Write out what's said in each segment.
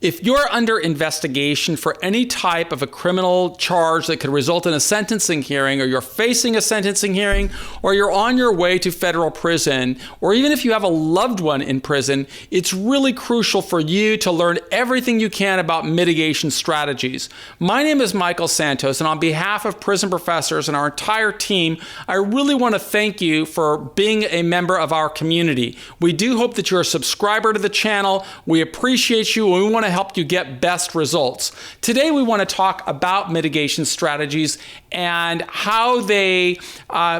If you're under investigation for any type of a criminal charge that could result in a sentencing hearing, or you're facing a sentencing hearing, or you're on your way to federal prison, or even if you have a loved one in prison, it's really crucial for you to learn everything you can about mitigation strategies. My name is Michael Santos, and on behalf of prison professors and our entire team, I really want to thank you for being a member of our community. We do hope that you're a subscriber to the channel. We appreciate you, and we want to help you get best results. Today we want to talk about mitigation strategies and how they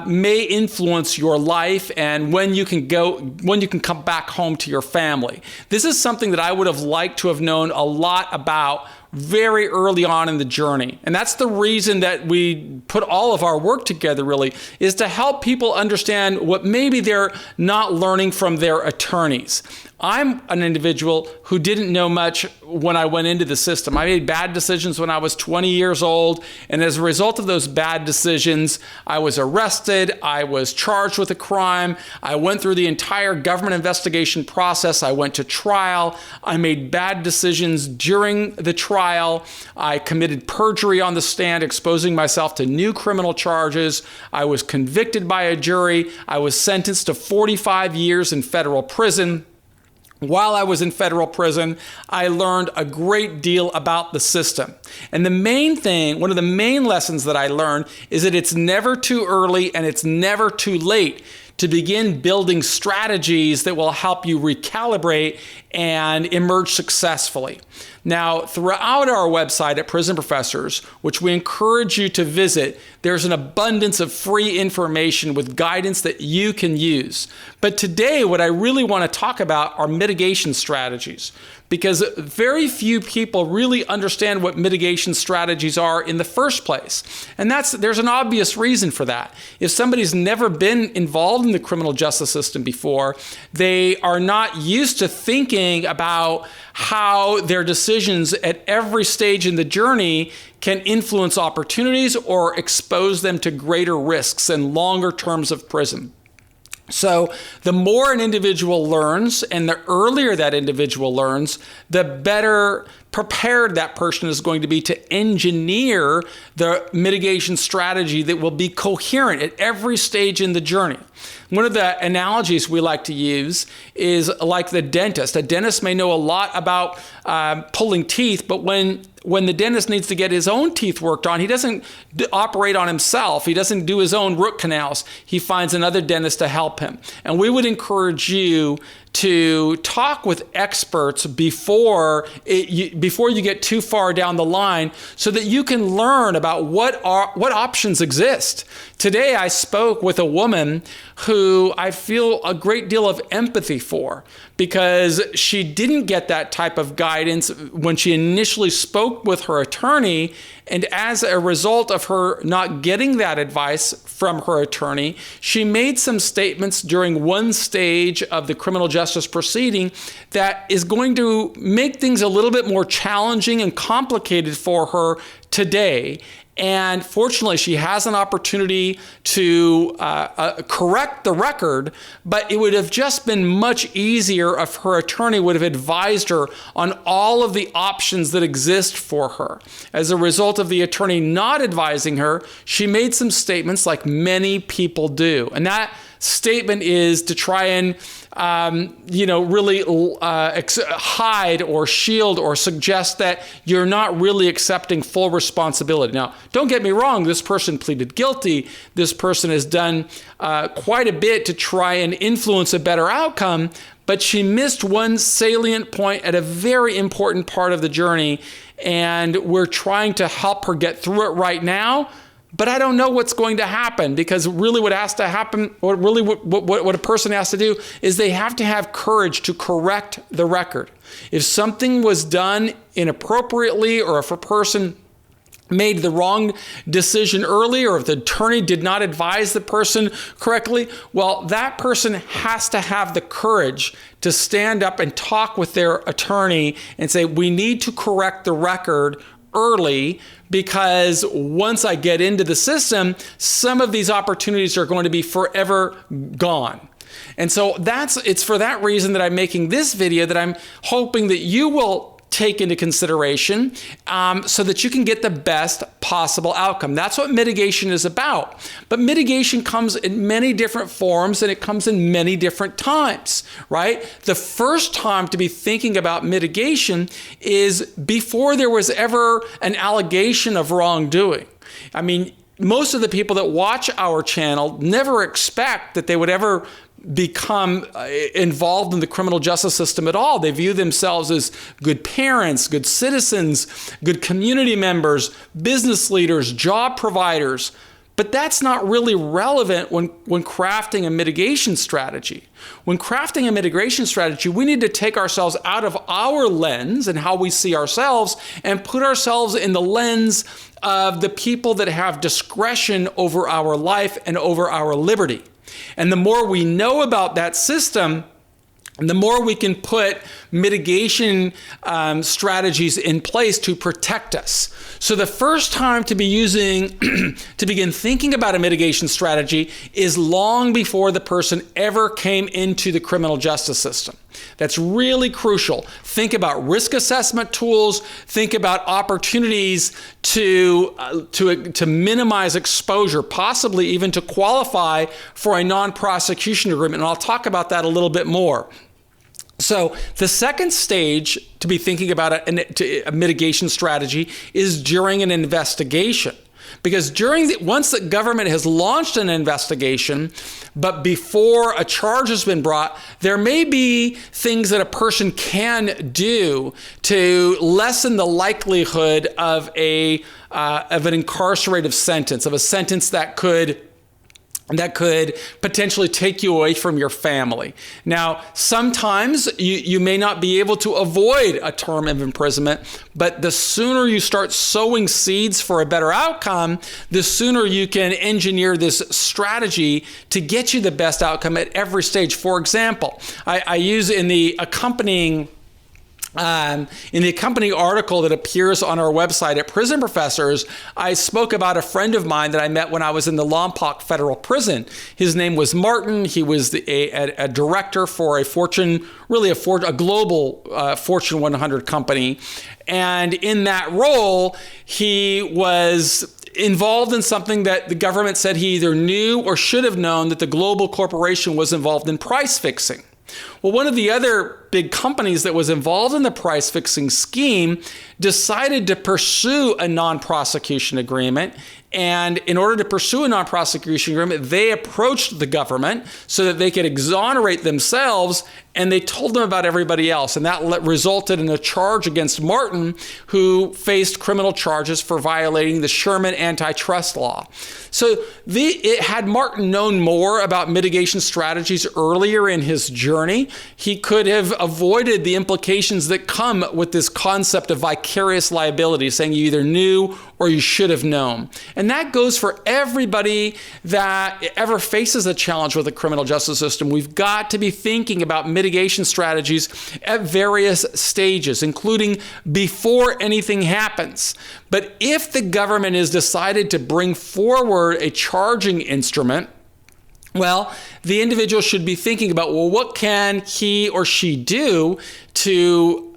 may influence your life and when you can come back home to your family. This is something that I would have liked to have known a lot about very early on in the journey. And that's the reason that we put all of our work together, really, is to help people understand what maybe they're not learning from their attorneys. I'm an individual who didn't know much when I went into the system. I made bad decisions when I was 20 years old, and as a result of those bad decisions, I was arrested, I was charged with a crime, I went through the entire government investigation process, I went to trial, I made bad decisions during the trial, I committed perjury on the stand, exposing myself to new criminal charges, I was convicted by a jury, I was sentenced to 45 years in federal prison. While I was in federal prison, I learned a great deal about the system. And the main thing, one of the main lessons that I learned is that it's never too early and it's never too late to begin building strategies that will help you recalibrate and emerge successfully. Now, throughout our website at Prison Professors, which we encourage you to visit, there's an abundance of free information with guidance that you can use. But today, what I really want to talk about are mitigation strategies, because very few people really understand what mitigation strategies are in the first place. And there's an obvious reason for that. If somebody's never been involved in the criminal justice system before, they are not used to thinking about how their decisions at every stage in the journey can influence opportunities or expose them to greater risks and longer terms of prison. So the more an individual learns and the earlier that individual learns, the better prepared that person is going to be to engineer the mitigation strategy that will be coherent at every stage in the journey. One of the analogies we like to use is like the dentist. A dentist may know a lot about pulling teeth, but when the dentist needs to get his own teeth worked on, he doesn't operate on himself. He doesn't do his own root canals. He finds another dentist to help him. And we would encourage you to talk with experts before you get too far down the line, so that you can learn about what options exist. Today, I spoke with a woman who I feel a great deal of empathy for, because she didn't get that type of guidance when she initially spoke with her attorney. And as a result of her not getting that advice from her attorney, she made some statements during one stage of the criminal justice proceeding that is going to make things a little bit more challenging and complicated for her today. And fortunately, she has an opportunity to correct the record, but it would have just been much easier if her attorney would have advised her on all of the options that exist for her. As a result of the attorney not advising her, she made some statements like many people do. And that statement is to try and really hide or shield or suggest that you're not really accepting full responsibility. Now, don't get me wrong, this person pleaded guilty. This person has done quite a bit to try and influence a better outcome, but she missed one salient point at a very important part of the journey, and we're trying to help her get through it right now. But I don't know what's going to happen, because really what has to happen, or really what a person has to do, is they have to have courage to correct the record. If something was done inappropriately, or if a person made the wrong decision early, or if the attorney did not advise the person correctly, well, that person has to have the courage to stand up and talk with their attorney and say, we need to correct the record early, because once I get into the system, some of these opportunities are going to be forever gone. And so it's for that reason that I'm making this video, that I'm hoping that you will take into consideration so that you can get the best possible outcome. That's what mitigation is about. But mitigation comes in many different forms, and it comes in many different times, right? The first time to be thinking about mitigation is before there was ever an allegation of wrongdoing. I mean, most of the people that watch our channel never expect that they would ever become involved in the criminal justice system at all. They view themselves as good parents, good citizens, good community members, business leaders, job providers. But that's not really relevant when crafting a mitigation strategy. When crafting a mitigation strategy, we need to take ourselves out of our lens and how we see ourselves and put ourselves in the lens of the people that have discretion over our life and over our liberty. And the more we know about that system, the more we can put mitigation strategies in place to protect us. So the first time to begin thinking about a mitigation strategy is long before the person ever came into the criminal justice system. That's really crucial. Think about risk assessment tools. Think about opportunities to minimize exposure, possibly even to qualify for a non-prosecution agreement. And I'll talk about that a little bit more. So the second stage to be thinking about a mitigation strategy is during an investigation. Because once the government has launched an investigation, but before a charge has been brought, there may be things that a person can do to lessen the likelihood of an incarcerative sentence, of a sentence that could potentially take you away from your family. Now, sometimes you may not be able to avoid a term of imprisonment, but the sooner you start sowing seeds for a better outcome, the sooner you can engineer this strategy to get you the best outcome at every stage. For example, I use in the accompanying article that appears on our website at Prison Professors, I spoke about a friend of mine that I met when I was in the Lompoc Federal Prison. His name was Martin. He was a director for a global Fortune 100 company. And in that role, he was involved in something that the government said he either knew or should have known, that the global corporation was involved in price fixing. Well, one of the other big companies that was involved in the price fixing scheme decided to pursue a non-prosecution agreement. And in order to pursue a non-prosecution agreement, they approached the government so that they could exonerate themselves, and they told them about everybody else. And that resulted in a charge against Martin, who faced criminal charges for violating the Sherman antitrust law. So had Martin known more about mitigation strategies earlier in his journey, he could have avoided the implications that come with this concept of vicarious liability, saying you either knew or you should have known. And that goes for everybody that ever faces a challenge with the criminal justice system. We've got to be thinking about mitigation strategies at various stages, including before anything happens. But if the government has decided to bring forward a charging instrument, well, the individual should be thinking about, well, what can he or she do to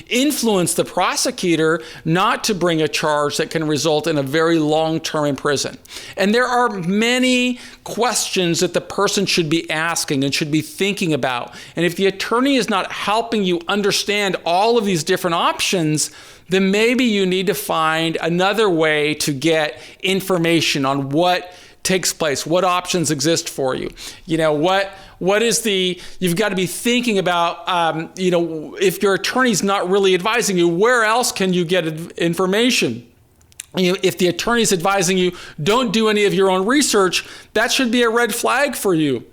influence the prosecutor not to bring a charge that can result in a very long term in prison. And there are many questions that the person should be asking and should be thinking about. And if the attorney is not helping you understand all of these different options, then maybe you need to find another way to get information on what takes place, what options exist for you. You've got to be thinking about, if your attorney's not really advising you, where else can you get information? If the attorney's advising you, don't do any of your own research, that should be a red flag for you.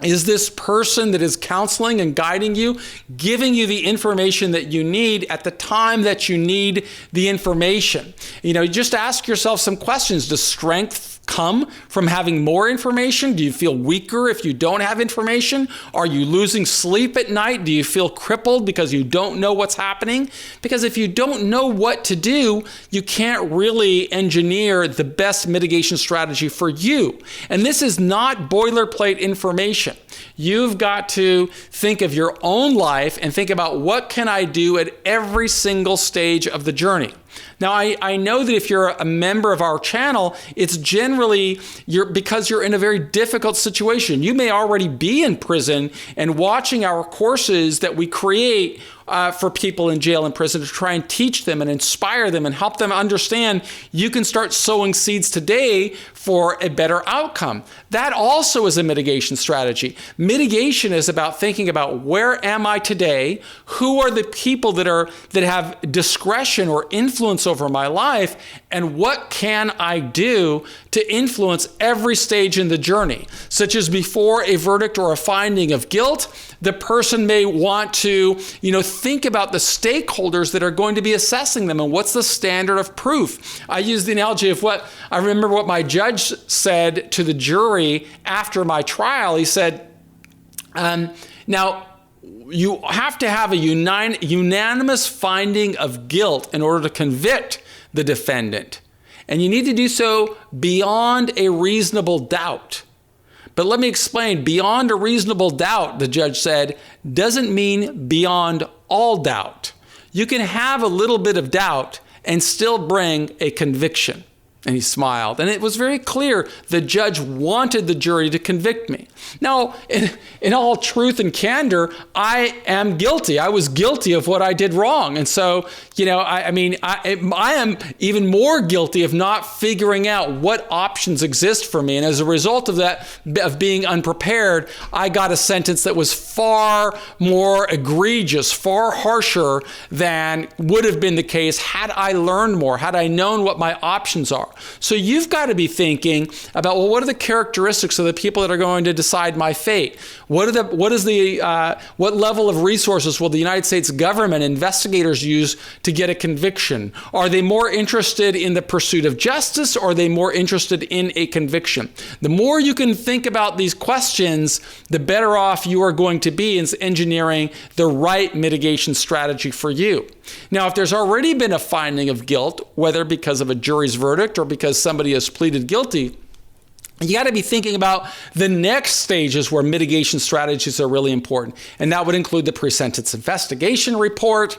Is this person that is counseling and guiding you giving you the information that you need at the time that you need the information? Just ask yourself some questions. Does strength come from having more information? Do you feel weaker if you don't have information? Are you losing sleep at night? Do you feel crippled because you don't know what's happening? Because if you don't know what to do, you can't really engineer the best mitigation strategy for you. And this is not boilerplate information. mitigation. You've got to think of your own life and think about what can I do at every single stage of the journey. Now, I know that if you're a member of our channel, it's generally because you're in a very difficult situation. You may already be in prison and watching our courses that we create for people in jail and prison to try and teach them and inspire them and help them understand you can start sowing seeds today for a better outcome. That also is a mitigation strategy. Mitigation is about thinking about where am I today? Who are the people that have discretion or influence over my life? And what can I do to influence every stage in the journey? Such as before a verdict or a finding of guilt, the person may want to, think about the stakeholders that are going to be assessing them and what's the standard of proof. I use the analogy of I remember what my judge said to the jury after my trial. He said, now, you have to have a unanimous finding of guilt in order to convict the defendant. And you need to do so beyond a reasonable doubt. But let me explain, beyond a reasonable doubt, the judge said, doesn't mean beyond all doubt. You can have a little bit of doubt and still bring a conviction. And he smiled. And it was very clear the judge wanted the jury to convict me. Now, in all truth and candor, I am guilty. I was guilty of what I did wrong. And so, I am even more guilty of not figuring out what options exist for me. And as a result of that, of being unprepared, I got a sentence that was far more egregious, far harsher than would have been the case had I learned more, had I known what my options are. So you've got to be thinking about, what are the characteristics of the people that are going to decide my fate? What level of resources will the United States government investigators use to get a conviction? Are they more interested in the pursuit of justice, or are they more interested in a conviction? The more you can think about these questions, the better off you are going to be in engineering the right mitigation strategy for you. Now, if there's already been a finding of guilt, whether because of a jury's verdict or because somebody has pleaded guilty, you got to be thinking about the next stages where mitigation strategies are really important. And that would include the pre-sentence investigation report.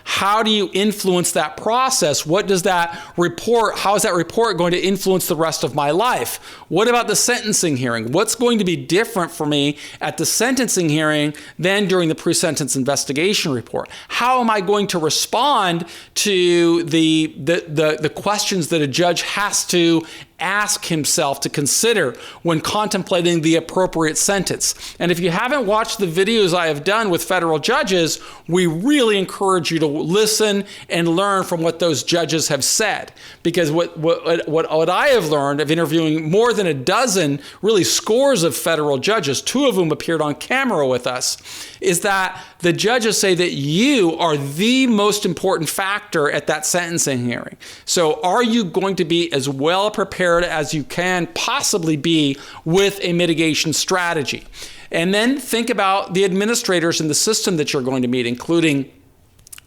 How do you influence that process? How is that report going to influence the rest of my life? What about the sentencing hearing? What's going to be different for me at the sentencing hearing than during the pre-sentence investigation report? How am I going to respond to the questions that a judge has to ask himself to consider when contemplating the appropriate sentence? And if you haven't watched the videos I have done with federal judges, we really encourage you to listen and learn from what those judges have said. Because what I have learned of interviewing more than a dozen, really scores of federal judges, 2 of whom appeared on camera with us, is that the judges say that you are the most important factor at that sentencing hearing. So are you going to be as well prepared as you can possibly be with a mitigation strategy? And then think about the administrators in the system that you're going to meet, including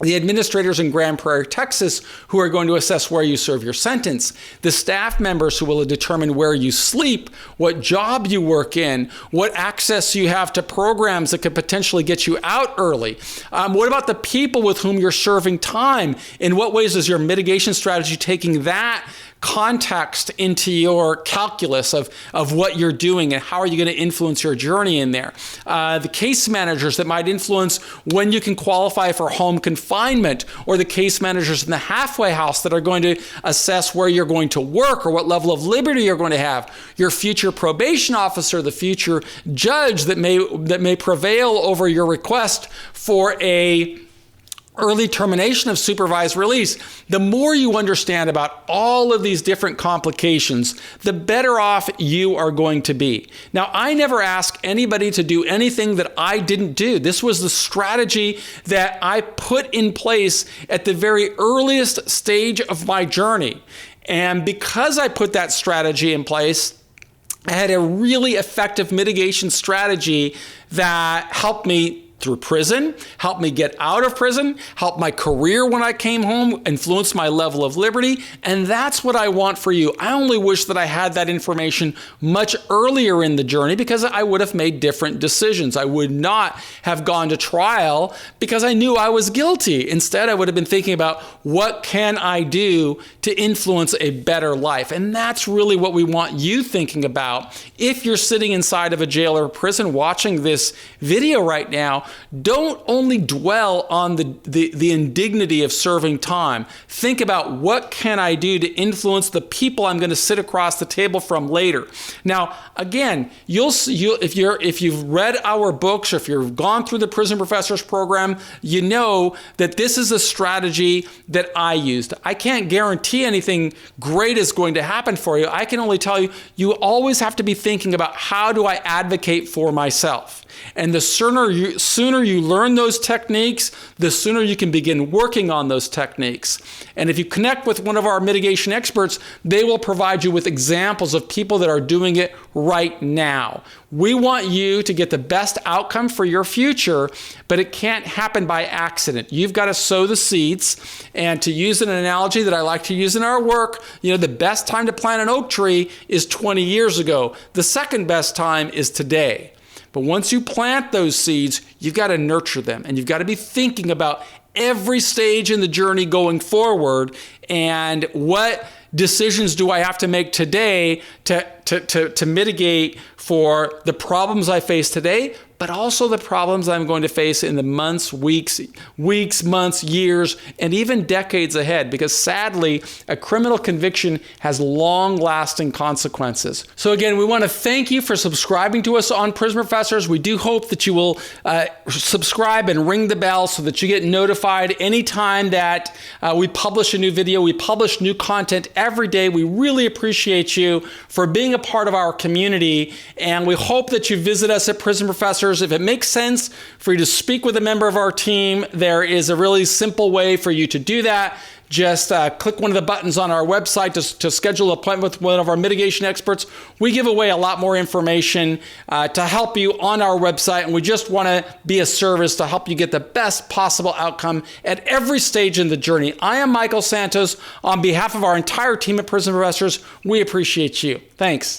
the administrators in Grand Prairie, Texas, who are going to assess where you serve your sentence, the staff members who will determine where you sleep, what job you work in, what access you have to programs that could potentially get you out early. What about the people with whom you're serving time? In what ways is your mitigation strategy taking that context into your calculus of what you're doing, and how are you going to influence your journey in there? The case managers that might influence when you can qualify for home confinement, or the case managers in the halfway house that are going to assess where you're going to work or what level of liberty you're going to have. Your future probation officer, the future judge that may prevail over your request for a early termination of supervised release. The more you understand about all of these different complications, the better off you are going to be. Now, I never ask anybody to do anything that I didn't do. This was the strategy that I put in place at the very earliest stage of my journey. And because I put that strategy in place, I had a really effective mitigation strategy that helped me through prison, helped me get out of prison, helped my career when I came home, influenced my level of liberty. And that's what I want for you. I only wish that I had that information much earlier in the journey, because I would have made different decisions. I would not have gone to trial because I knew I was guilty. Instead, I would have been thinking about, what can I do to influence a better life? And that's really what we want you thinking about. If you're sitting inside of a jail or prison watching this video right now, don't only dwell on the indignity of serving time. Think about, what can I do to influence the people I'm going to sit across the table from later? Now, again, if you've read our books, or if you've gone through the Prison Professors program, you know that this is a strategy that I used. I can't guarantee anything great is going to happen for you. I can only tell you, you always have to be thinking about, how do I advocate for myself? And the sooner you learn those techniques, the sooner you can begin working on those techniques. And if you connect with one of our mitigation experts, they will provide you with examples of people that are doing it right now. We want you to get the best outcome for your future, but it can't happen by accident. You've got to sow the seeds. And to use an analogy that I like to use in our work, the best time to plant an oak tree is 20 years ago. The second best time is today. But once you plant those seeds, you've got to nurture them, and you've got to be thinking about every stage in the journey going forward, and what decisions do I have to make today to mitigate for the problems I face today, but also the problems I'm going to face in the months, weeks, months, years, and even decades ahead. Because sadly, a criminal conviction has long-lasting consequences. So again, we want to thank you for subscribing to us on Prison Professors. We do hope that you will subscribe and ring the bell so that you get notified anytime that we publish a new video. We publish new content every day. We really appreciate you for being a part of our community, and we hope that you visit us at Prison Professors. If it makes sense for you to speak with a member of our team, there is a really simple way for you to do that. Just click one of the buttons on our website to schedule an appointment with one of our mitigation experts. We give away a lot more information to help you on our website, and we just want to be a service to help you get the best possible outcome at every stage in the journey. I am Michael Santos. On behalf of our entire team at Prison Professors, we appreciate you. Thanks.